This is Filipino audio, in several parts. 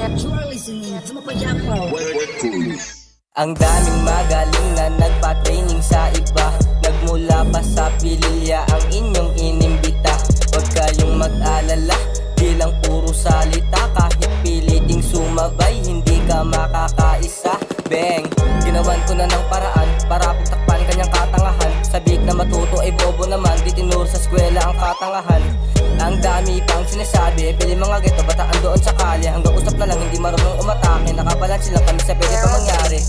You are listening to Mapayapaw. Ang daming magaling na nagpa-training sa iba. Nagmula pa sa pililya ang inyong inimbita. Huwag kayong mag-alala, di lang puro salita. Kahit piliting sumabay, hindi ka makakaisa. Bang! Ginawan ko na ng paraan para pagtakpan kanyang katangahan. Sabik na matuto ay bobo naman, di tinuro sa eskwela ang katangahan. Ang dami pang sinasabi, pili mga geto, bataan doon sa kalye. Hanggang usap na lang, hindi marunong umatake. Nakabalan silang kami sa pwede pa mangyari.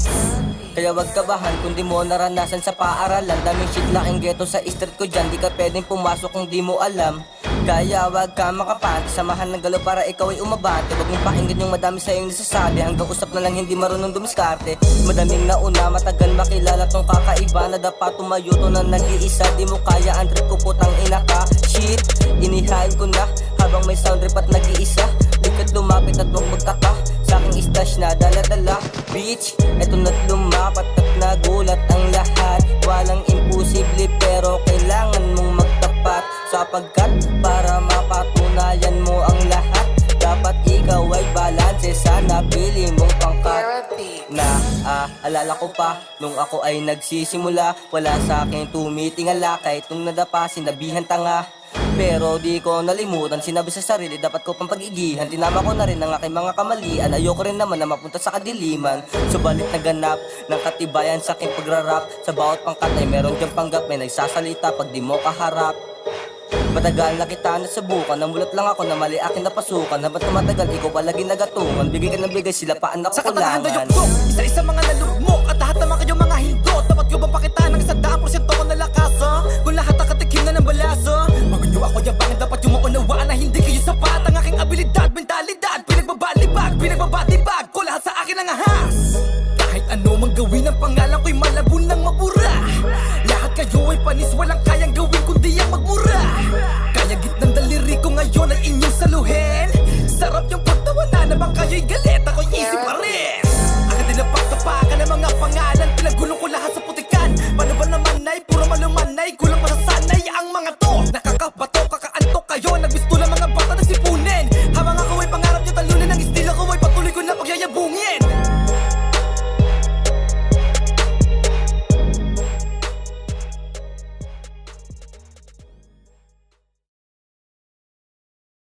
Kaya wag kabahan kung di mo naranasan sa paaralan. Daming shit laking geto sa street ko dyan, di ka pwedeng pumasok kung di mo alam. Kaya wag ka makapante, samahan ng galo para ikaw ay umabante. Wag mong pakinggan yung madami sa iyong nasasabi. Hanggang usap na lang, hindi marunong dumiskarte. Madaming nauna, matagal makilala tong kakaiba. Na dapat tumayo to na nag-iisa. Di mo kaya ang trip ko, putang ina ka. Shit, inihain ko na habang may sound trip at nag-iisa. Likod lumapit at huwag magtaka, sa aking stash na dala-dala. Bitch, eto na't lumapat at nagulat ang lahat. Walang imposible pero kailangan mong magtapat. Sapagkat para mapatunayan mo ang lahat, dapat ikaw ay balanse sa napili mong pangkat. Alala ko pa, nung ako ay nagsisimula, wala sa akin tumitingala. Kahit nung nadapa, sinabihan tanga. Pero di ko nalimutan, sinabi sa sarili, dapat ko pang pag-igihan. Tinama ko na rin ang aking mga kamalian. Ayoko rin naman na mapunta sa kadiliman. Subalit naganap ng katibayan sa aking pagrarap. Sa bawat pangkat ay meron diyang panggap. May nagsasalita pag di mo kaharap. Matagal na kita nasubukan, namulat lang ako na mali akin napasukan. Habang tumatagal, ikaw palagi nagatungan. Bigay ka ng bigay, sila pa ang Sa katahan nakukulangan. kayo isa-isa mga nalugmok. At lahat naman kayo mga hindot. Dapat ko bang pakita ng 100% ko na lakas, ha? Kung lahat ang katikim na ng balaso, bago nyo ako yabangin, dapat yung maunawaan na hindi kayo sapat. Ang aking abilidad, mentalidad, pinagbabalibag ko lahat sa akin ang ahas. Kahit ano mang gawin, ang pangalan ko'y malabo ng mabura. Lahat kayo ay panis, walang kayang gawin kundi ang magmura. Kaya gitnang daliri ko ngayon ay inyong saluhin. Sarap yung pagtawanan na bang kayo'y galit, ako'y easy pa rin. Akin din ang pagtapakan ng mga pangalan, pinagulong ko